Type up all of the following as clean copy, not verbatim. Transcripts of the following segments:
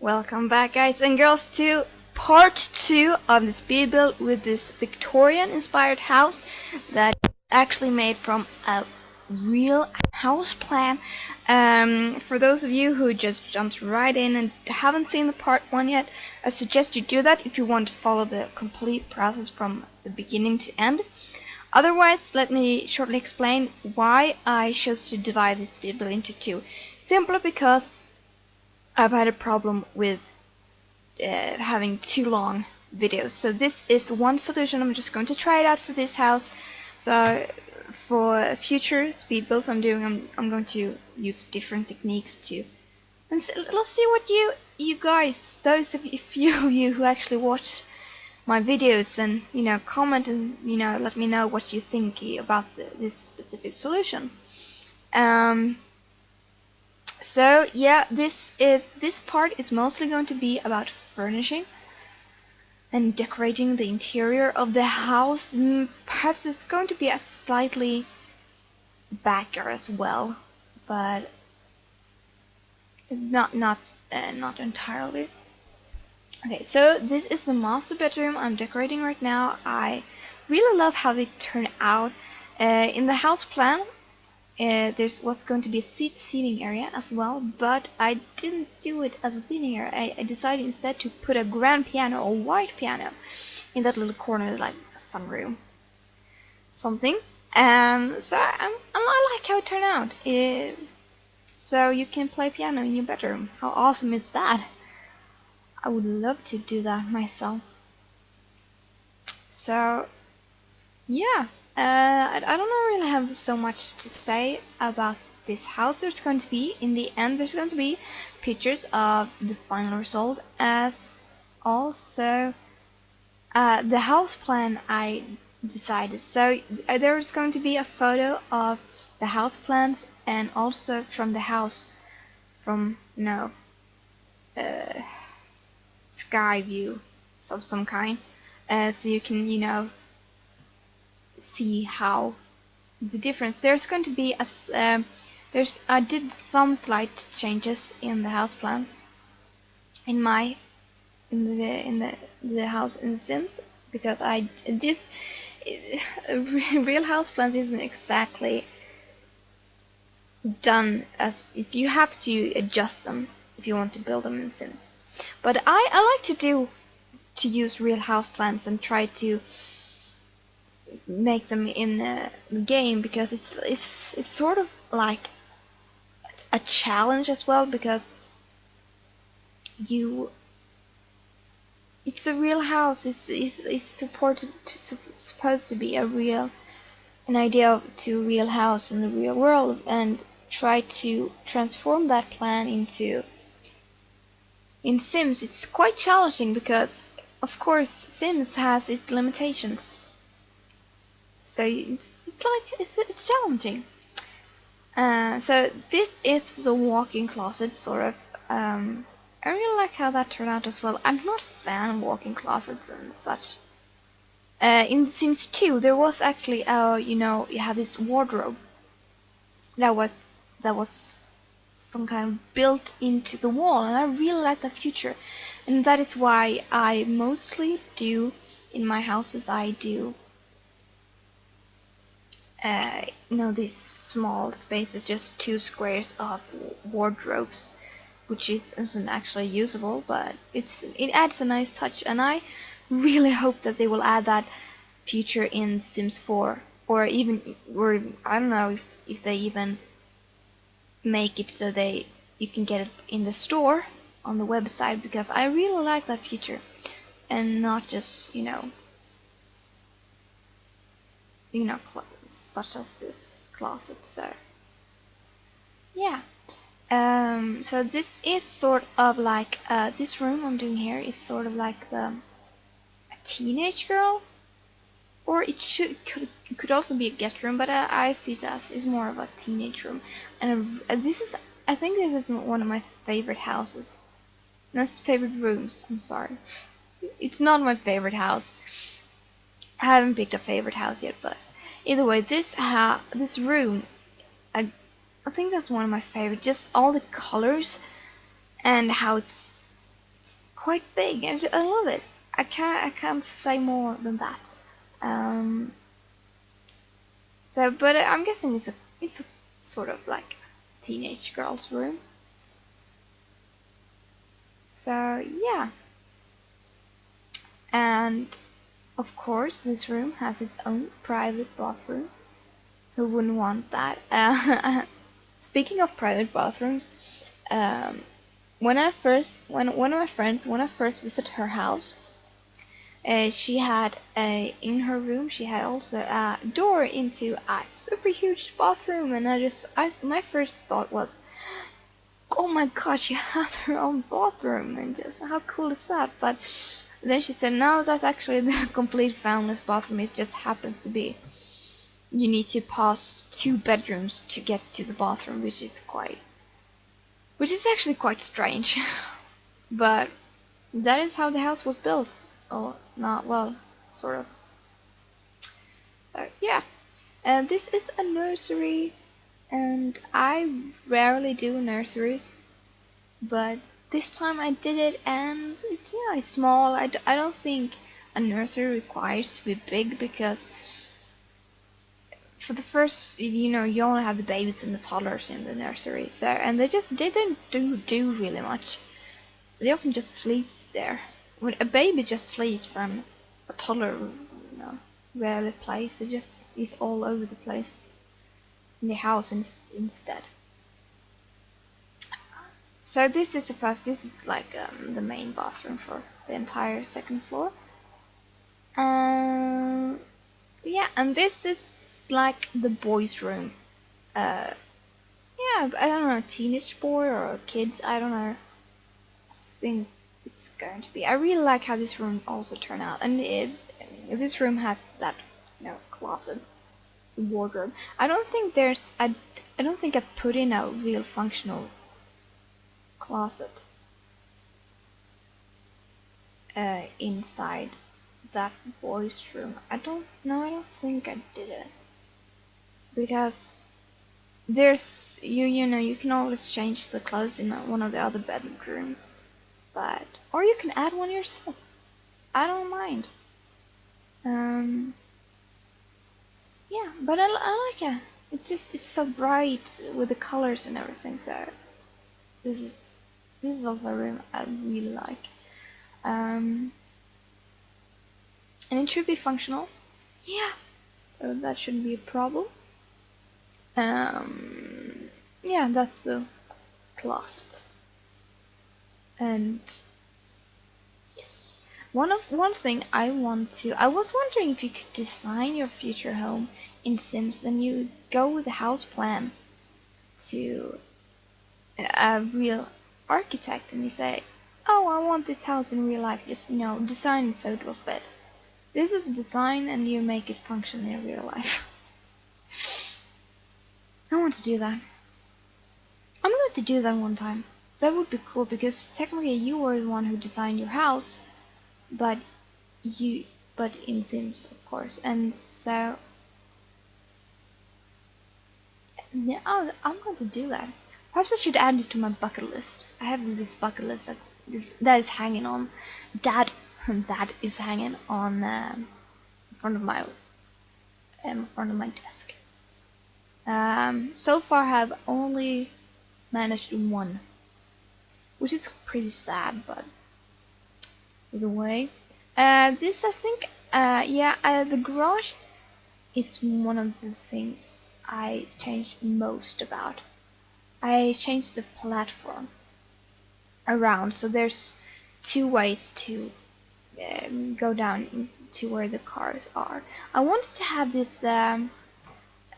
Welcome back, guys and girls, to part 2 of the speed build with this Victorian inspired house that is actually made from a real house plan. For those of you who just jumped right in and haven't seen the part 1 yet, I suggest you do that if you want to follow the complete process from the beginning to end. Otherwise, let me shortly explain why I chose to divide this speed build into 2. Simply because I've had a problem with having too long videos. So this is one solution. I'm just going to try it out for this house. So for future speed builds I'm going to use different techniques to, and so let's see what you guys, those of you who actually watch my videos, and comment and let me know what you think about this specific solution. So yeah, this part is mostly going to be about furnishing and decorating the interior of the house. Perhaps it's going to be a slightly backer as well, but not entirely. Okay, so this is the master bedroom I'm decorating right now. I really love how they turn out. In the house plan, there was going to be a seating area as well, but I didn't do it as a seating area. I decided instead to put a grand piano, a white piano, in that little corner, like a sunroom, something. So I like how it turned out. So you can play piano in your bedroom. How awesome is that? I would love to do that myself. So yeah. I don't really have so much to say about this house. There's going to be, in the end, there's going to be pictures of the final result, as also the house plan I decided. So there's going to be a photo of the house plans, and also from the house, from sky view of some kind, so you can see how the difference. There's going to be I did some slight changes in the house plan in the house in The Sims, because real house plans isn't exactly done as you have to adjust them if you want to build them in Sims. But I like to use real house plans and try to make them in a game, because it's sort of like a challenge as well, because it's a real house. It's supposed to be an idea to real house in the real world, and try to transform that plan in Sims. It's quite challenging because, of course, Sims has its limitations. So it's challenging. So this is the walk-in closet, sort of. I really like how that turned out as well. I'm not a fan of walk-in closets and such. In Sims 2, there was actually you had this wardrobe that was some kind of built into the wall, and I really like that feature, and that is why I mostly do in my houses. I do these small spaces, just 2 squares of wardrobes, which isn't actually usable, but it adds a nice touch, and I really hope that they will add that feature in Sims 4, or I don't know if they even make it so you can get it in the store on the website, because I really like that feature, and not just such as this closet. So yeah, so this is sort of like this room I'm doing here is sort of like a teenage girl, or it could also be a guest room, but I see it as is more of a teenage room. And I think this is one of my favorite houses. That's favorite rooms. I'm sorry, it's not my favorite house. I haven't picked a favorite house yet, but either way, this room, I think that's one of my favorite. Just all the colors and how it's quite big, and I love it. I can't say more than that. Um, but I'm guessing it's a sort of like teenage girl's room. So yeah, and of course this room has its own private bathroom. Who wouldn't want that? Speaking of private bathrooms, um, when one of my friends, when I first visited her house, she had in her room she had also a door into a super huge bathroom, and my first thought was, oh my god, she has her own bathroom, and just how cool is that? But then she said, no, that's actually the complete family's bathroom. It just happens to be you need to pass two bedrooms to get to the bathroom, which is actually quite strange. But that is how the house was built. Or not, well, sort of. So yeah, and this is a nursery, and I rarely do nurseries, but this time I did it, and it's small. I don't think a nursery requires to be big, because for the first, you only have the babies and the toddlers in the nursery, so, and they don't do really much. They often just sleeps there. When a baby just sleeps, and a toddler, rarely plays. It just is all over the place in the house instead. So this is like the main bathroom for the entire second floor. Yeah, and this is like the boys' room. Yeah, I don't know, a teenage boy or a kid, I don't know. I think it's going to be. I really like how this room also turned out, and this room has that, closet, wardrobe. I don't think I put in a real functional closet inside that boys' room. I don't know. I don't think I did it, because there's you can always change the clothes in one of the other bedrooms, or you can add one yourself. I don't mind. Yeah, but I like it. It's so bright with the colors and everything. So this is this is also a room I really like. And it should be functional. Yeah, so that shouldn't be a problem. Yeah, that's the closet. And yes, one thing I was wondering if you could design your future home in Sims, then you go with a house plan to a real architect, and you say, oh, I want this house in real life, just design it so it will fit. This is design, and you make it function in real life. I want to do that. I'm going to do that one time. That would be cool, because technically you were the one who designed your house, but in Sims, of course. And so yeah, I'm going to do that. Perhaps I should add it to my bucket list. I have this bucket list that is hanging on that is hanging on in front of my desk. So far I've only managed one, which is pretty sad, but either way. This I think, the garage is one of the things I changed most about. I changed the platform around, so there's two ways to go down to where the cars are. I wanted to have this, in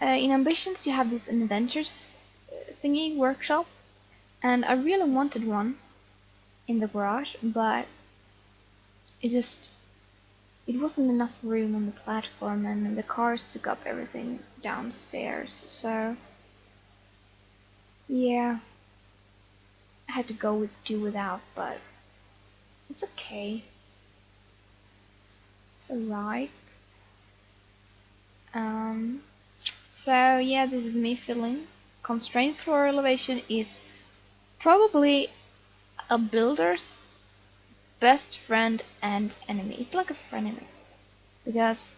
Ambitions you have this adventures thingy workshop, and I really wanted one in the garage, but it wasn't enough room on the platform, and the cars took up everything downstairs, so yeah, I had to do without, but it's okay. It's alright. So yeah, this is me filling. Constraint floor elevation is probably a builder's best friend and enemy. It's like a frenemy because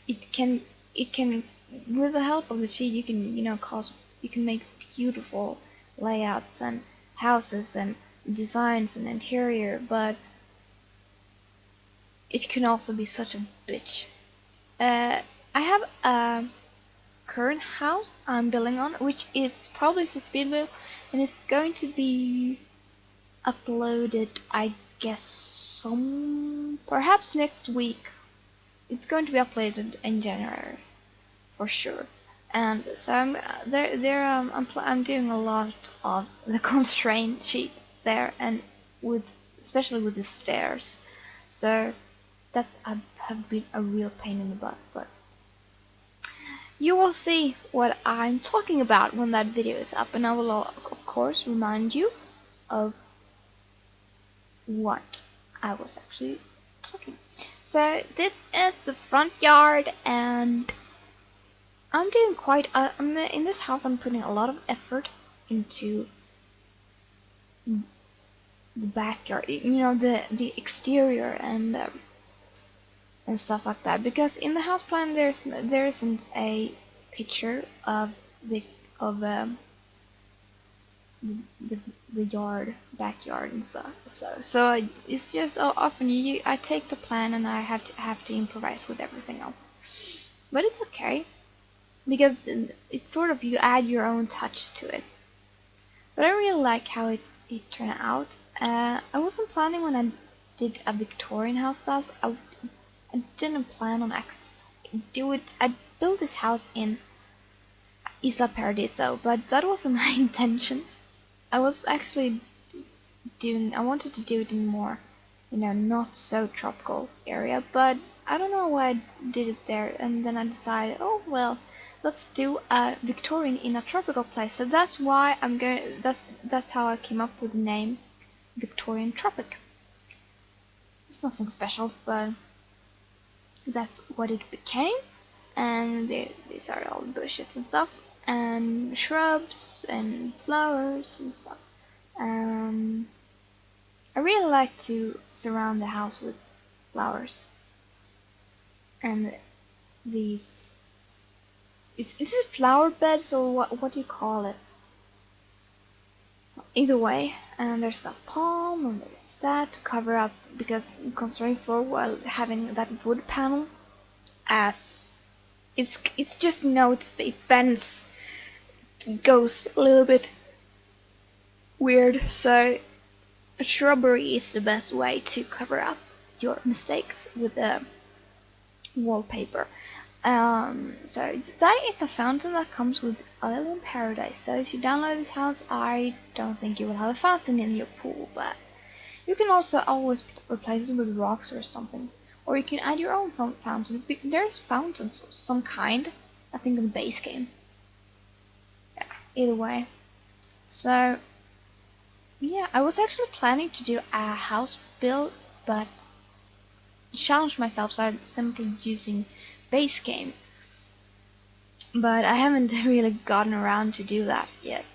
it can it can with the help of the cheat you can you can make beautiful layouts and houses and designs and interior, but it can also be such a bitch. I have a current house I'm building on, which is probably a speed build, and it's going to be uploaded, I guess, perhaps next week. It's going to be uploaded in January for sure. And so I'm doing a lot of the constraint sheet there, and especially with the stairs. So that's have been a real pain in the butt, but you will see what I'm talking about when that video is up, and I will of course remind you of what I was actually talking. So this is the front yard, and I'm doing in this house I'm putting a lot of effort into the backyard, the exterior and stuff like that, because in the house plan there isn't a picture of the of the, the yard, backyard and stuff. So it's just often I take the plan and I have to improvise with everything else, but it's okay because it's sort of you add your own touch to it. But I really like how it turned out. I wasn't planning when I did a Victorian house style. I didn't plan on do it. I built this house in Isla Paradiso, but that wasn't my intention. I was actually I wanted to do it in more, not so tropical area, but I don't know why I did it there, and then I decided, oh well, let's do a Victorian in a tropical place. So that's why that's how I came up with the name Victorian Tropic. It's nothing special, but that's what it became. And these are all bushes and stuff, and shrubs and flowers and stuff. I really like to surround the house with flowers. And these is it flower beds or what do you call it? Either way, and there's that palm and there's that to cover up, because considering floor while having that wood panel, as it's just it bends, it goes a little bit weird, so a shrubbery is the best way to cover up your mistakes with a wallpaper. So that is a fountain that comes with Island Paradise. So if you download this house, I don't think you will have a fountain in your pool, but you can also always replace it with rocks or something. Or you can add your own fountain. There's fountains of some kind, I think, in the base game. Yeah, either way. So, yeah, I was actually planning to do a house build, but challenged myself, so I'm simply using base game. But I haven't really gotten around to do that yet.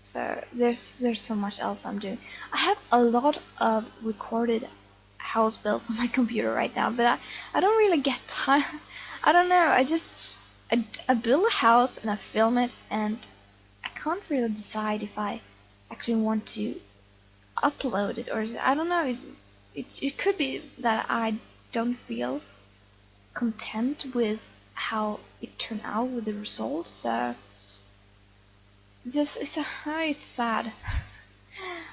So there's so much else I'm doing. I have a lot of recorded house builds on my computer right now, but I don't really get time. I don't know, I build a house and I film it, and I can't really decide if I actually want to upload it, or I don't know, it could be that I don't feel content with how it turned out with the results, so it's sad.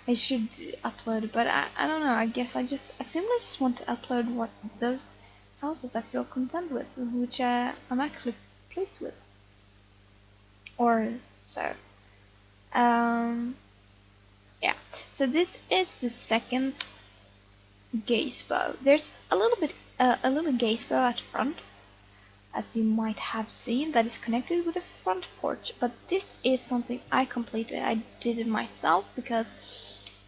I should upload it, but I don't know, I guess I simply just want to upload what those houses I feel content with, which I'm actually pleased with. Or so. Yeah. So this is the second gazebo. There's a little gazebo at front, as you might have seen, that is connected with the front porch, but this is something I completed. I did it myself because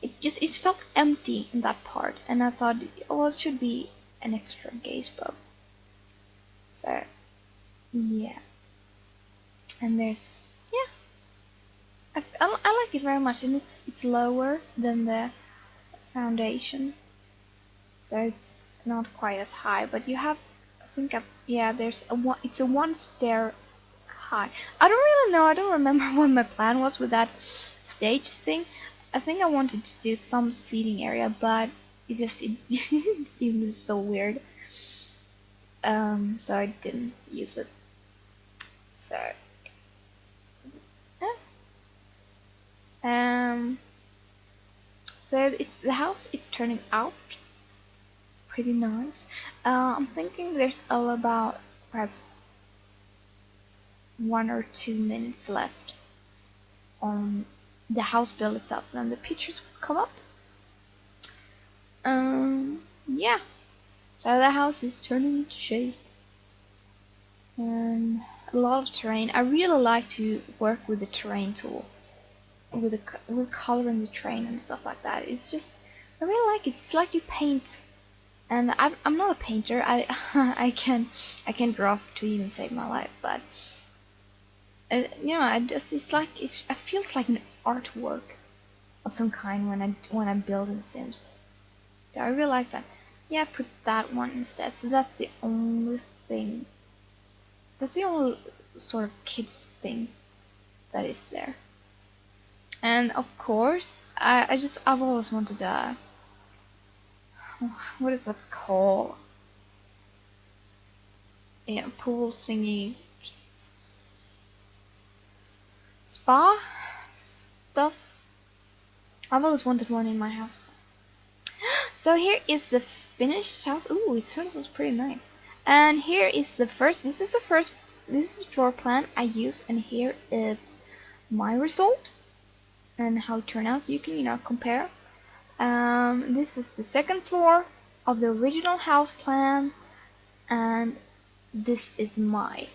it felt empty in that part, and I thought, well, it should be an extra gazebo. So yeah, and there's I like it very much, and it's lower than the foundation, so it's not quite as high. But you have, I think, yeah, there's a one. It's a one stair high. I don't really know. I don't remember what my plan was with that stage thing. I think I wanted to do some seating area, but it seemed so weird. So I didn't use it. So yeah. So the house is turning out pretty nice. I'm thinking there's all about perhaps 1 or 2 minutes left on the house build itself, then the pictures will come up. Yeah. So the house is turning into shape. And a lot of terrain. I really like to work with the terrain tool, with coloring the terrain and stuff like that. It's just, I really like it. It's like you paint, and I'm not a painter. I I can draw to even save my life, but you know, it's like it feels like an artwork of some kind when I build in Sims. So I really like that. Yeah, put that one instead. So that's the only thing. That's the only sort of kids thing that is there. And of course, I've always wanted a, what is that called? Yeah, pool thingy, spa stuff. I've always wanted one in my house. So here is the finished house. Ooh, it turns out pretty nice. And here is the first. This is floor plan I used, and here is my result and how it turned out. So you can compare. This is the second floor of the original house plan, and this is my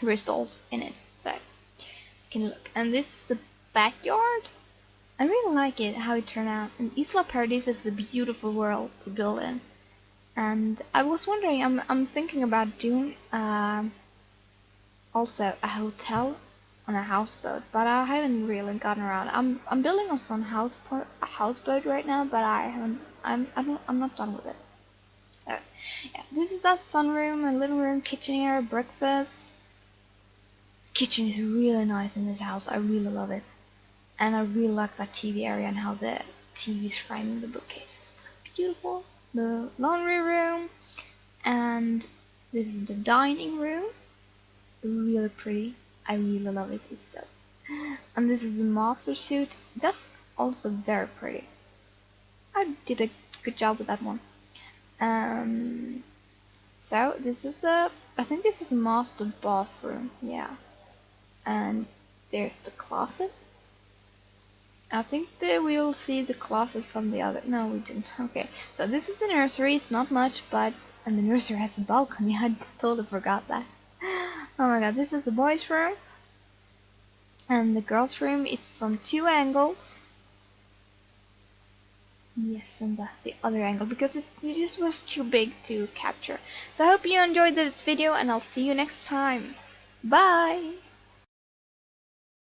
result in it. So you can look. And this is the backyard. I really like it, how it turned out. And Isla Paradise is a beautiful world to build in. And I was wondering, I'm thinking about doing also a hotel on a houseboat, but I haven't really gotten around. I'm building on some houseboat right now, but I'm not done with it. So, yeah, this is our sunroom, a living room, kitchen area, breakfast. The kitchen is really nice in this house. I really love it. And I really like that TV area and how the TV is framing the bookcases. It's so beautiful. The laundry room, and this is the dining room. Really pretty. I really love it. It's so. And this is the master suite. That's also very pretty. I did a good job with that one. So this is I think this is a master bathroom. Yeah. And there's the closet. I think that we'll see the closet from the other. No, we didn't. Okay, so this is the nursery. It's not much, and the nursery has a balcony. I totally forgot that. Oh my god, this is the boys' room, and the girls' room. It's from 2 angles. Yes, and that's the other angle because it just was too big to capture. So I hope you enjoyed this video, and I'll see you next time. Bye.